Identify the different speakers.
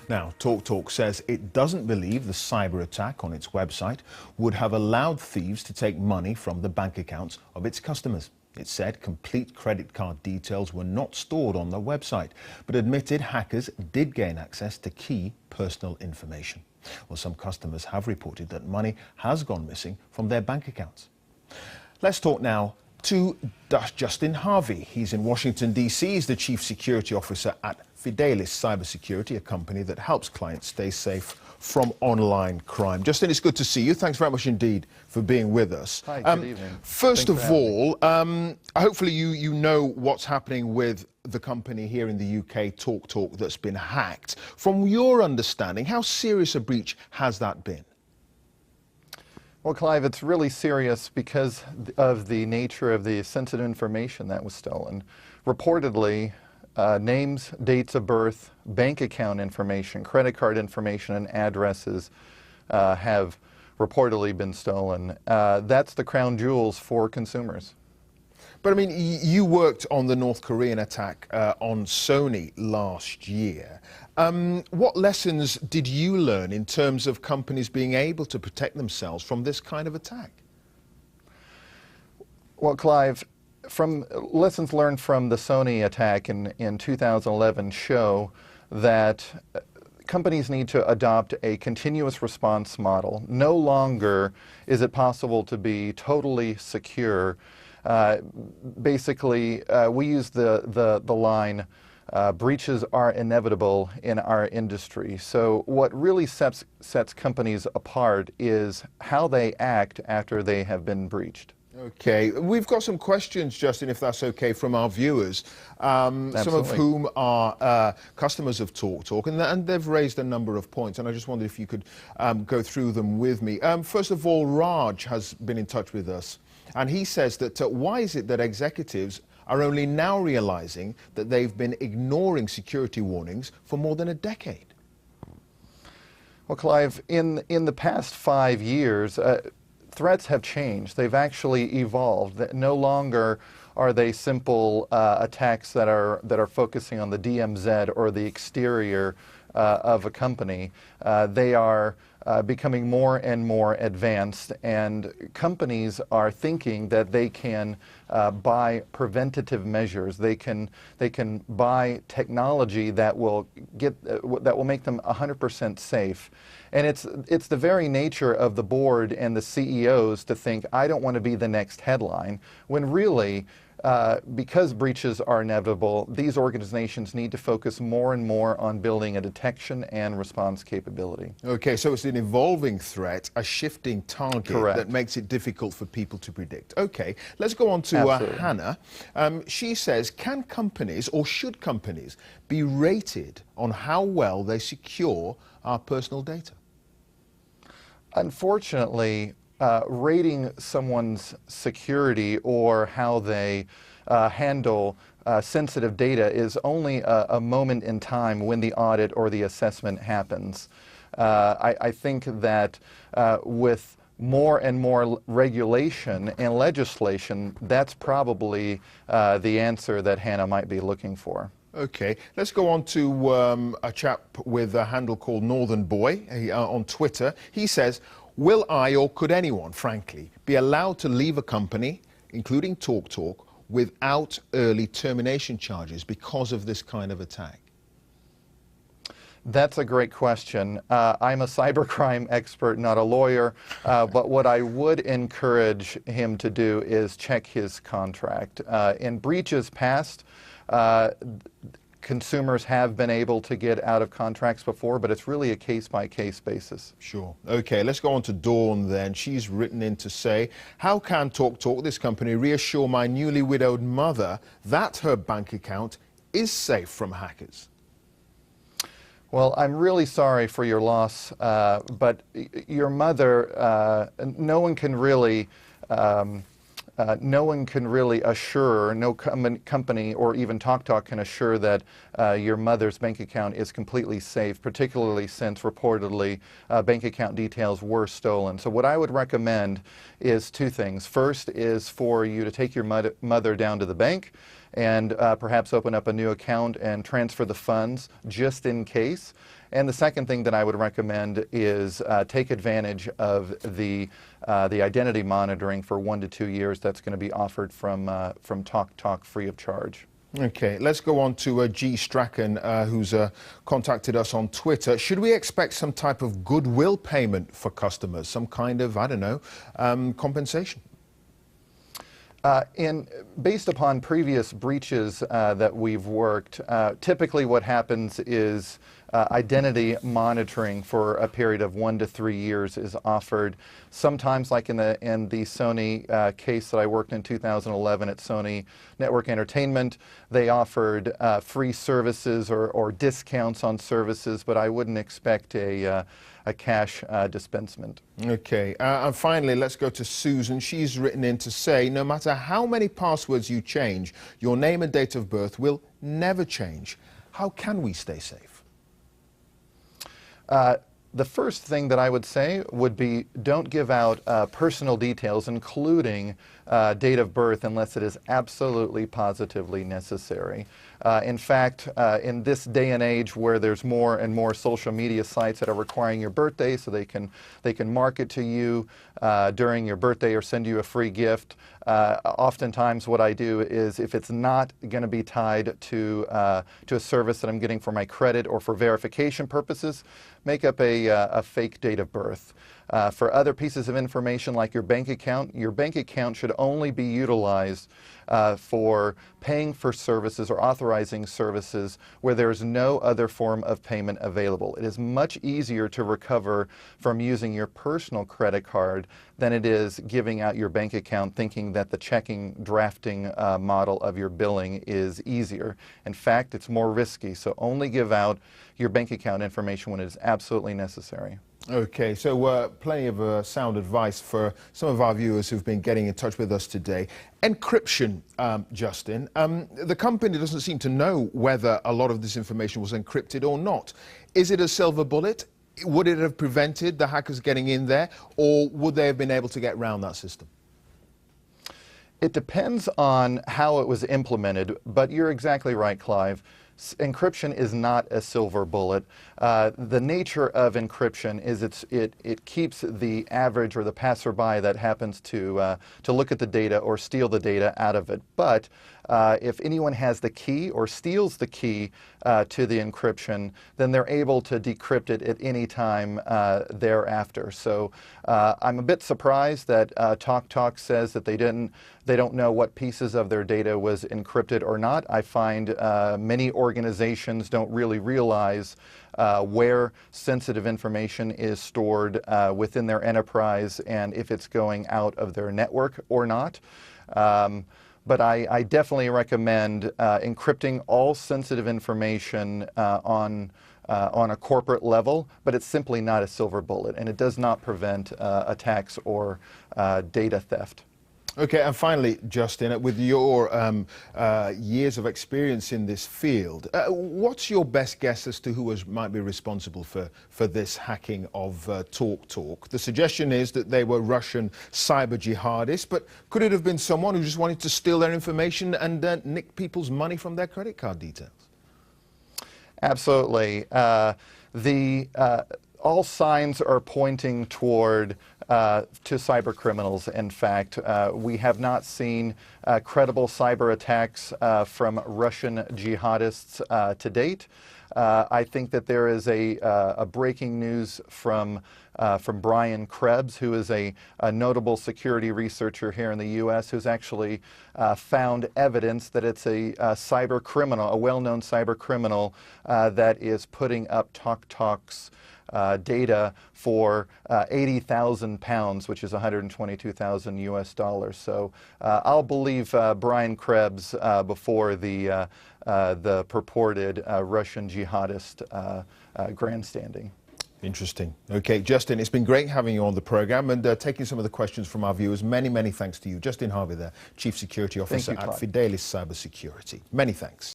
Speaker 1: Now, TalkTalk says it doesn't believe the cyber attack on its website would have allowed thieves to take money from the bank accounts of its customers. It said complete credit card details were not stored on the website, but admitted hackers did gain access to key personal information. Well, some customers have reported that money has gone missing from their bank accounts. Let's talk now to Justin Harvey. He's in Washington, D.C. He's the Chief Security Officer at Fidelis Cybersecurity, a company that helps clients stay safe from online crime. Justin, it's good to see you. Thanks very much indeed for being with us.
Speaker 2: Hi, good evening.
Speaker 1: First of all, hopefully you know what's happening with the company here in the UK, TalkTalk, that's been hacked. From your understanding, how serious a breach has that been?
Speaker 2: Well, Clive, it's really serious because of the nature of the sensitive information that was stolen. Reportedly, names, dates of birth, bank account information, credit card information, and addresses have reportedly been stolen. That's the crown jewels for consumers.
Speaker 1: But I mean, you worked on the North Korean attack on Sony last year. What lessons did you learn in terms of companies being able to protect themselves from this kind of attack?
Speaker 2: Well, Clive, from lessons learned from the Sony attack in 2011 show that companies need to adopt a continuous response model. No longer is it possible to be totally secure. Basically, we use the line, breaches are inevitable in our industry. So what really sets companies apart is how they act after they have been breached.
Speaker 1: Okay, we've got some questions, Justin, if that's okay, from our viewers, some of whom are customers of TalkTalk, and they've raised a number of points, and I just wondered if you could go through them with me. First of all, Raj has been in touch with us, and he says that why is it that executives are only now realizing that they've been ignoring security warnings for more than a decade?
Speaker 2: Well, Clive, in the past 5 years, threats have changed. They've actually evolved. No longer are they simple attacks that are focusing on the DMZ or the exterior of a company. They are becoming more and more advanced, and companies are thinking that they can buy preventative measures. They can buy technology that will make them 100% safe. And it's the very nature of the board and the CEOs to think, I don't want to be the next headline, when really, because breaches are inevitable, these organizations need to focus more and more on building a detection and response capability.
Speaker 1: Okay, so it's an evolving threat, a shifting target.
Speaker 2: Correct.
Speaker 1: That makes it difficult for people to predict. Okay, let's go on to Hannah. She says, can companies or should companies be rated on how well they secure our personal data?
Speaker 2: Unfortunately, rating someone's security or how they handle sensitive data is only a moment in time when the audit or the assessment happens. I think that with more and more regulation and legislation, that's probably the answer that Hannah might be looking for.
Speaker 1: Okay, let's go on to a chap with a handle called Northern Boy on Twitter. He says, will I, or could anyone, frankly, be allowed to leave a company, including TalkTalk, without early termination charges because of this kind of attack?
Speaker 2: That's a great question. I'm a cybercrime expert, not a lawyer, but what I would encourage him to do is check his contract. In breaches past, consumers have been able to get out of contracts before, but it's really a case-by-case basis.
Speaker 1: Sure. Okay, let's go on to Dawn then. She's written in to say, how can TalkTalk, this company, reassure my newly widowed mother that her bank account is safe from hackers?
Speaker 2: Well, I'm really sorry for your loss, but your mother, no one can really assure, no company or even TalkTalk can assure that your mother's bank account is completely safe, particularly since reportedly bank account details were stolen. So what I would recommend is two things. First is for you to take your mother down to the bank and perhaps open up a new account and transfer the funds just in case. And the second thing that I would recommend is take advantage of the identity monitoring for 1 to 2 years that's going to be offered from TalkTalk free of charge.
Speaker 1: Okay, let's go on to G. Strachan, who's contacted us on Twitter. Should we expect some type of goodwill payment for customers, some kind of, I don't know, compensation?
Speaker 2: Based upon previous breaches that we've worked, typically what happens is identity monitoring for a period of 1 to 3 years is offered. Sometimes, like in the Sony case that I worked in 2011 at Sony Network Entertainment, they offered free services or discounts on services, but I wouldn't expect a cash dispensement.
Speaker 1: Okay, and finally, let's go to Susan. She's written in to say, no matter how many passwords you change, your name and date of birth will never change. How can we stay safe?
Speaker 2: The first thing that I would say would be don't give out personal details, including date of birth, unless it is absolutely positively necessary. In fact, in this day and age where there's more and more social media sites that are requiring your birthday so they can market to you during your birthday or send you a free gift, oftentimes what I do is if it's not going to be tied to a service that I'm getting for my credit or for verification purposes, make up a fake date of birth. For other pieces of information like your bank account should only be utilized for paying for services or authorizing services where there is no other form of payment available. It is much easier to recover from using your personal credit card than it is giving out your bank account thinking that the checking drafting model of your billing is easier. In fact, it's more risky, so only give out your bank account information when it is absolutely necessary.
Speaker 1: Okay, so plenty of sound advice for some of our viewers who've been getting in touch with us today. Encryption, Justin, the company doesn't seem to know whether a lot of this information was encrypted or not. Is it a silver bullet? Would it have prevented the hackers getting in there, or would they have been able to get around that system?
Speaker 2: It depends on how it was implemented, but you're exactly right, Clive. Encryption is not a silver bullet. The nature of encryption is it keeps the average or the passerby that happens to look at the data or steal the data out of it. But if anyone has the key or steals the key to the encryption, then they're able to decrypt it at any time thereafter. So I'm a bit surprised that TalkTalk says that they don't know what pieces of their data was encrypted or not. I find many organizations don't really realize where sensitive information is stored within their enterprise and if it's going out of their network or not. But I definitely recommend encrypting all sensitive information on a corporate level, but it's simply not a silver bullet, and it does not prevent attacks or data theft.
Speaker 1: Okay, and finally, Justin, with your years of experience in this field, what's your best guess as to who might be responsible for this hacking of TalkTalk? The suggestion is that they were Russian cyber jihadists, but could it have been someone who just wanted to steal their information and nick people's money from their credit card details?
Speaker 2: Absolutely. All signs are pointing toward to cyber criminals. In fact, we have not seen credible cyber attacks from Russian jihadists to date. I think that there is a breaking news from Brian Krebs, who is a notable security researcher here in the U.S., who's actually found evidence that it's a cyber criminal, a well-known cyber criminal that is putting up TalkTalk's data for 80,000 pounds, which is 122,000 US dollars. So I'll believe Brian Krebs before the purported Russian jihadist grandstanding.
Speaker 1: Interesting. Okay, Justin, it's been great having you on the program and taking some of the questions from our viewers. Many, many thanks to you. Justin Harvey there, Chief Security Officer at Fidelis Cybersecurity. Many thanks.